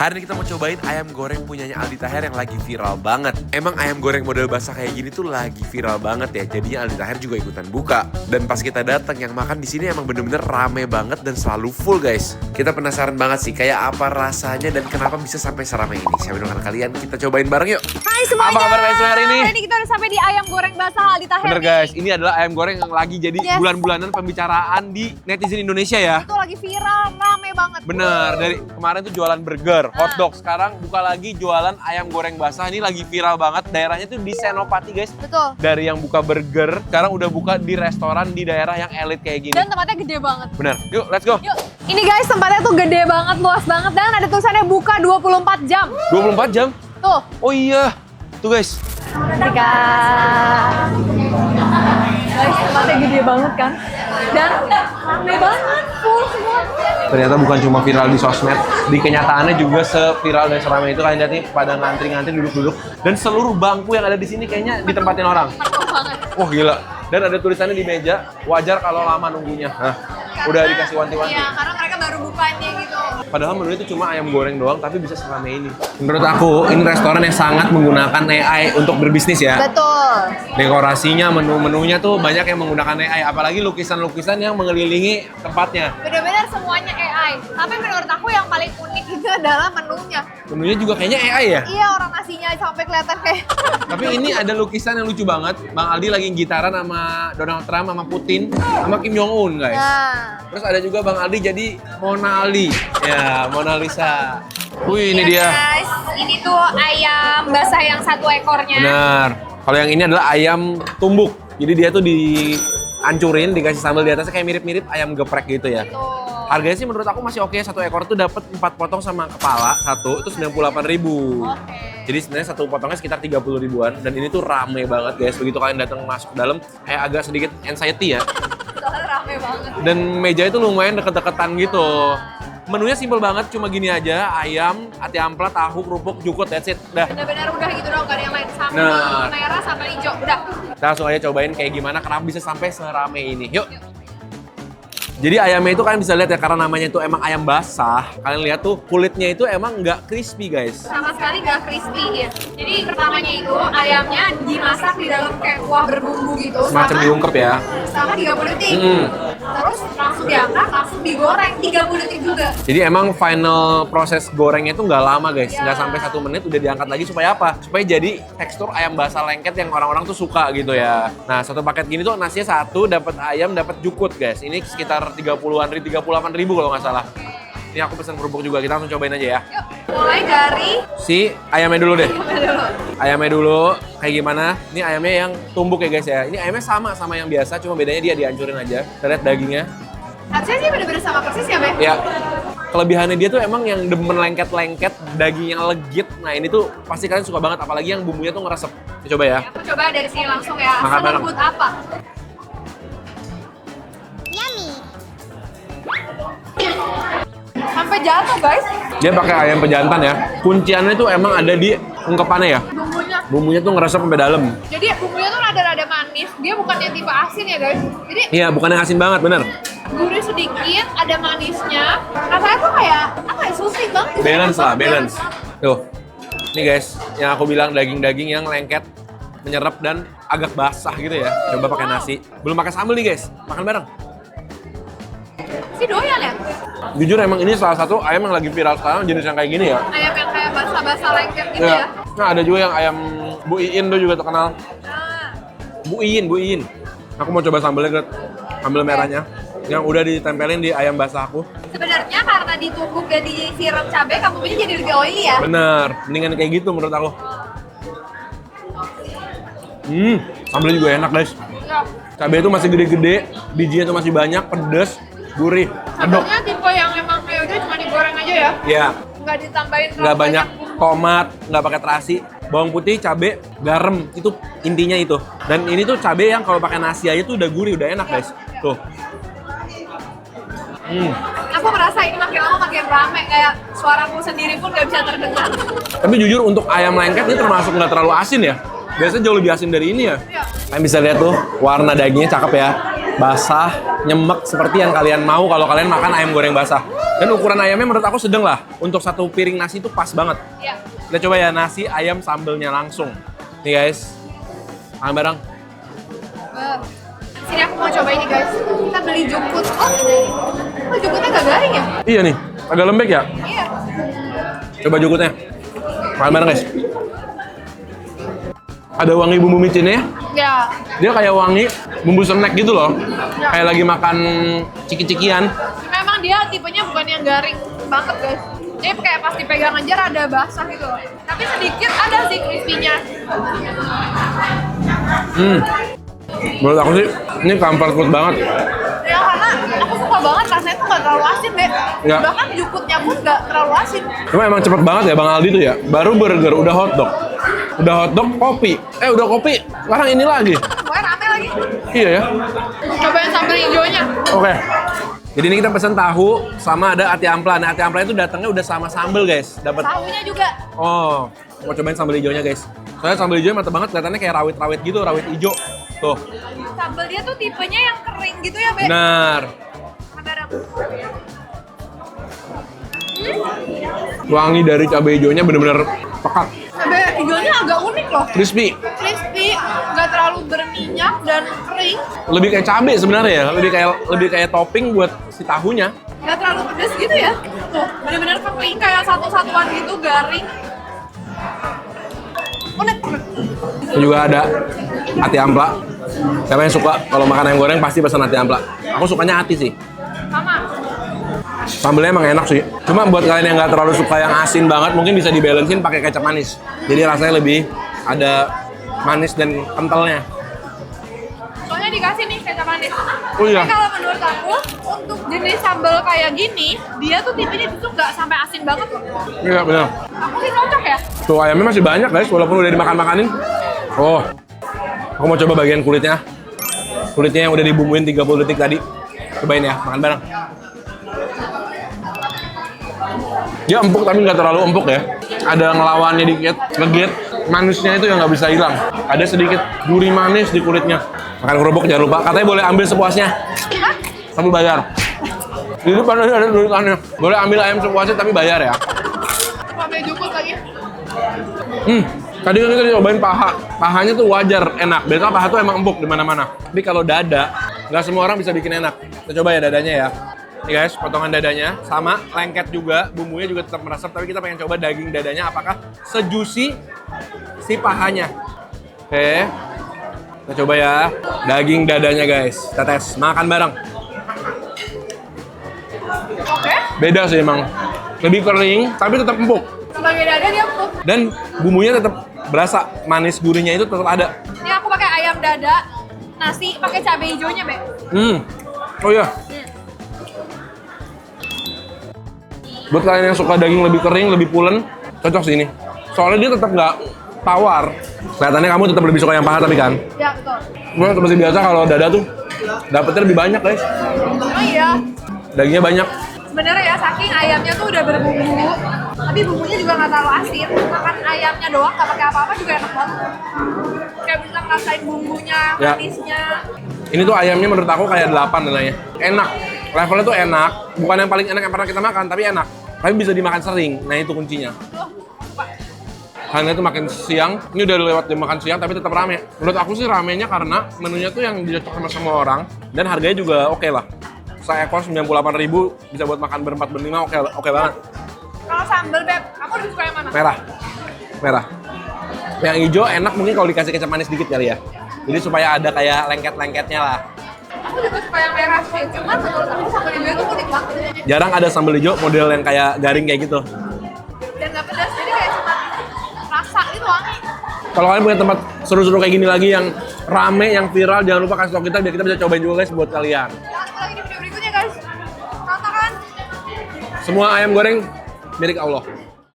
Hari ini kita mau cobain ayam goreng punyanya Aldi Taher yang lagi viral banget. Emang ayam goreng model basah kayak gini tuh lagi viral banget ya. Jadinya Aldi Taher juga ikutan buka. Dan pas kita datang yang makan di sini emang bener-bener rame banget dan selalu full guys. Kita penasaran banget sih kayak apa rasanya dan kenapa bisa sampai seramai ini. Siapa dengan kalian? Kita cobain bareng yuk. Hai semuanya. Apa kabar guys hari ini? Hari ini kita udah sampai di ayam goreng basah Aldi Taher. Bener guys, ini adalah ayam goreng yang lagi jadi bulan-bulanan pembicaraan di netizen Indonesia ya. Itu lagi viral, rame banget. Bener, dari kemarin tuh jualan burger, hotdog, sekarang buka lagi jualan ayam goreng basah. Ini lagi viral banget, daerahnya tuh di Senopati guys. Betul. Dari yang buka burger, sekarang udah buka di restoran di daerah yang elit kayak gini. Dan tempatnya gede banget. Bener, yuk let's go. Yuk. Ini guys tempatnya tuh gede banget, luas banget. Dan ada tulisannya buka 24 jam. 24 jam? Tuh. Oh iya, tuh guys. Ketika guys tempatnya gede banget kan. Dan rame banget, full semua. Ternyata bukan cuma viral di sosmed, di kenyataannya juga seviral dan seramai itu. Kalian lihat nih, pada ngantri-ngantri duduk-duduk. Dan seluruh bangku yang ada di sini kayaknya ditempatin orang. Penuh banget. Wah gila. Dan ada tulisannya di meja, wajar kalau lama nunggunya. Nah, udah dikasih wanti-wanti. Iya, karena mereka baru bukanya gitu. Padahal menu itu cuma ayam goreng doang, tapi bisa seramai ini. Menurut aku, ini restoran yang sangat menggunakan AI untuk berbisnis ya. Betul. Dekorasinya, menu-menunya tuh banyak yang menggunakan AI. Apalagi lukisan-lukisan yang mengelilingi tempatnya. Bener-bener semuanya AI. Tapi menurut aku yang paling unik itu adalah menunya. Menunya juga kayaknya AI ya. Iya, orang nasinya sampai kelihatan kayak. Tapi ini ada lukisan yang lucu banget. Bang Aldi lagi gitaran sama Donald Trump, sama Putin, sama Kim Jong Un guys. Nah. Terus ada juga Bang Aldi jadi Mona Ali. Ya, Mona Lisa. Wih, ini dia. Guys, ini tuh ayam basah yang satu ekornya. Benar. Kalau yang ini adalah ayam tumbuk. Jadi dia tuh dihancurin, dikasih sambal di atasnya kayak mirip-mirip ayam geprek gitu ya. Tuh. Harganya sih menurut aku masih oke. Satu ekor tuh dapat 4 potong sama kepala satu, itu 98.000. Oke. Jadi sebenarnya satu potongnya sekitar 30 ribuan. Dan ini tuh rame banget guys. Begitu kalian datang masuk ke dalam, kayak agak sedikit anxiety ya. Soalnya rame banget. Dan meja itu lumayan deket-deketan gitu. Menunya simpel banget, cuma gini aja, ayam, ati ampla, tahu, kerupuk, jukut, that's it. Dah. Bener-bener udah gitu dong, gak ada yang lain. Sambal Nah. merah, sambal hijau, udah. Kita langsung aja cobain kayak gimana, kenapa bisa sampai serame ini. Yuk. Jadi ayamnya itu kalian bisa lihat ya, karena namanya itu emang ayam basah. Kalian lihat tuh kulitnya itu emang nggak crispy guys. Sama sekali gak crispy dia. Jadi pertamanya itu ayamnya dimasak di dalam kayak kuah berbumbu gitu. Semacam diungkep ya. Sama 30 detik. Terus langsung diangkat, langsung digoreng 30 detik juga. Jadi emang final proses gorengnya itu nggak lama guys, Ya. nggak sampai 1 menit udah diangkat lagi supaya apa? Supaya jadi tekstur ayam basah lengket yang orang-orang tuh suka gitu ya. Nah satu paket gini tuh nasinya satu, dapat ayam, dapat jukut guys. Ini sekitar 38.000 kalau nggak salah. Ini aku pesen kerupuk juga, kita langsung cobain aja ya. Yuk, mulai dari Si ayamnya dulu deh. dulu. Ayamnya dulu, kayak gimana? Ini ayamnya yang tumbuk ya guys ya. Ini ayamnya sama yang biasa, cuma bedanya dia dihancurin aja. Kita lihat dagingnya. Harusnya sih bener-bener sama persis ya, Be? Ya, kelebihannya dia tuh emang yang demen lengket-lengket, daging yang legit. Nah ini tuh pasti kalian suka banget, apalagi yang bumbunya tuh ngeresep. Kita coba ya. Aku coba dari sini langsung ya. Makan bareng. Selembut apa? Sampai jatuh, guys. Dia pakai ayam pejantan ya. Kunciannya tuh emang ada di ungkepannya ya. Bumbunya. Bumbunya tuh ngeresep sampai dalam. Jadi bumbunya tuh rada-rada manis. Dia bukan yang tipe asin ya, guys. Jadi Iya, bukan yang asin banget, bener. gurih sedikit, ada manisnya. Rasanya tuh kayak apa ya? Sushi banget. gitu. Balance lah, Enak balance. banget. Tuh, nih guys, yang aku bilang daging-daging yang lengket, menyerap dan agak basah gitu ya. Coba pakai nasi. Belum pakai sambal nih guys, makan bareng. Si doyan ya? Jujur emang ini salah satu ayam yang lagi viral sekarang, jenis yang kayak gini ya. Ayam yang kayak basah-basah lengket gitu ya. Nah ada juga yang ayam Bu Iin tuh juga terkenal. Nah, Bu Iin. Aku mau coba sambelnya, Gret. Sambal merahnya. Yang udah ditempelin di ayam basah aku. sebenarnya karena ditumbuk dan disiram cabai, kamunya jadi lebih oily ya. Bener, mendingan kayak gitu menurut aku. Sambelnya juga enak guys. Ya. Cabai itu masih gede-gede, bijinya tuh masih banyak, pedes, gurih, edok. Sambalnya tipe yang emang kayak udah cuma digoreng aja ya. Ya, Nggak ditambahin terlalu nggak banyak bumbu. tomat, nggak pakai terasi, bawang putih, cabai, garam, itu intinya itu. Dan ini tuh cabai yang kalau pakai nasi aja tuh udah gurih, udah enak guys. Tuh. Aku merasa ini makin lama makin rame, kayak suaraku sendiri pun nggak bisa terdengar. Tapi jujur untuk ayam lengket ini termasuk nggak terlalu asin ya. Biasanya jauh lebih asin dari ini ya. Iya. Kalian bisa lihat tuh warna dagingnya cakep ya. basah, nyemek seperti yang kalian mau kalau kalian makan ayam goreng basah. Dan ukuran ayamnya menurut aku sedang lah. Untuk satu piring nasi itu pas banget. Iya. Kita coba ya nasi ayam sambelnya langsung. Nih guys, makan bareng. Sini aku mau coba ini guys. Kita beli jukut. Oh jukutnya gak garing ya? Iya nih, agak lembek ya. Iya. Coba jukutnya. Makan bareng guys. Ada wangi bumbu micinnya. Ya. Dia kayak wangi bumbu snack gitu loh. Kayak lagi makan ciki-cikian. Memang dia tipenya bukan yang garing banget guys. Jadi kayak pas dipegang aja rada basah gitu loh. Tapi sedikit ada sih crispy-nya. Menurut aku sih, ini comfort food banget. Ya karena aku suka banget rasanya tuh gak terlalu asin deh. Nggak. Bahkan jukutnya pun gak terlalu asin. Cuma emang cepet banget ya Bang Aldi tuh ya. Baru burger, udah hotdog. Udah hotdog, kopi. Udah kopi, sekarang ini lagi. Pokoknya rame lagi. Iya ya. Cobain sambal hijaunya. Oke. Jadi ini kita pesen tahu sama ada ati ampla. Nah, ati ampla itu datangnya udah sama sambel guys. Dapat. Tahunya juga. Oh, mau cobain sambal hijaunya guys. Soalnya sambal hijaunya mantap banget, kelihatannya kayak rawit-rawit gitu, rawit hijau. Tuh. Sambal dia tuh tipenya yang kering gitu ya, Be? Benar. Barang. Wangi dari cabai hijaunya bener-bener pekat. Cabai hijaunya agak unik loh. Crispy. Crispy, nggak terlalu berminyak dan kering. Lebih kayak cabai sebenarnya ya. Lebih kayak topping buat si tahunya. Nggak terlalu pedas gitu ya. Tuh, bener-bener kering kayak satu-satuan gitu, garing. Unik. Ini juga ada ati ampla. Siapa yang suka kalau makan ayam goreng pasti pesan ati ampla. Aku sukanya ati sih. Sama. Sambelnya emang enak sih. Cuma buat kalian yang nggak terlalu suka yang asin banget, mungkin bisa dibalancein pakai kecap manis. Jadi rasanya lebih ada manis dan kentalnya. Soalnya dikasih nih kecap manis. Oh iya. Tapi kalau menurut aku, untuk jenis sambal kayak gini, dia tuh tipenya justru nggak sampai asin banget loh. Iya benar. Aku sih cocok ya. Tuh ayamnya masih banyak guys, walaupun udah dimakan-makanin. Oh, aku mau coba bagian kulitnya. Kulitnya yang udah dibumbuin 30 detik tadi. Cobain ya, makan bareng. Dia empuk tapi nggak terlalu empuk ya. Ada ngelawannya dikit, ngeget. Manisnya itu yang nggak bisa hilang. Ada sedikit gurih manis di kulitnya. Makan kerupuk jangan lupa. Katanya boleh ambil sepuasnya. Tapi bayar. Di depan ada tulisannya. Boleh ambil ayam sepuasnya tapi bayar ya. Sampai jukut lagi. Tadi kan kita cobain paha. Pahanya tuh wajar, enak. Biasanya paha tuh emang empuk di mana-mana. Tapi kalau dada, nggak semua orang bisa bikin enak. Kita coba ya dadanya ya. Nih guys, potongan dadanya sama lengket juga, bumbunya juga tetap meresap. Tapi kita pengen coba daging dadanya apakah sejuicy si pahanya. Oke, kita coba ya daging dadanya guys. Kita tes, makan bareng. Oke. Beda sih emang, lebih kering tapi tetap empuk. Sebagai dada dia empuk. Dan bumbunya tetap berasa, manis gurihnya itu tetap ada. Ini aku pakai ayam dada, nasi pakai cabai hijaunya, Be. Oh iya. Buat kalian yang suka daging lebih kering, lebih pulen, cocok sih ini. Soalnya dia tetap nggak tawar. Kelihatannya kamu tetap lebih suka yang paha tapi kan? Ya, betul. Cuma seperti biasa kalau dada tuh dapetnya lebih banyak guys. Oh iya. Dagingnya banyak. Sebenarnya ya, saking ayamnya tuh udah berbumbu, tapi bumbunya juga nggak terlalu asin. Makan ayamnya doang, nggak pakai apa-apa juga enak banget. Kayak bisa ngerasain bumbunya, Ya. manisnya. Ini tuh ayamnya menurut aku kayak 8 nilainya. Enak. Levelnya tuh enak. Bukan yang paling enak yang pernah kita makan, tapi enak. Tapi bisa dimakan sering. Nah itu kuncinya. Tuh, suka. Karena itu makin siang, ini udah lewat jam makan siang tapi tetap rame. Menurut aku sih ramenya karena menunya tuh yang dicocok sama semua orang dan harganya juga oke lah. Seekor 98.000 bisa buat makan berempat berlima, oke banget. Kalau sambal, Beb, kamu lebih suka yang mana? Merah. Yang hijau enak mungkin kalau dikasih kecap manis dikit kali ya. Jadi supaya ada kayak lengket-lengketnya lah. Aku juga suka yang merah sih, cuman menurut aku sambal hijau itu unik banget. Jarang ada sambal hijau model yang kayak garing kayak gitu. Dan nggak pedas, jadi kayak cuma rasa itu wangi. Kalau kalian punya tempat seru-seru kayak gini lagi yang rame, yang viral, jangan lupa kasih tau kita biar kita bisa cobain juga guys buat kalian. Jangan lupa lagi di video berikutnya, guys. Tonton kan? Semua ayam goreng milik Allah.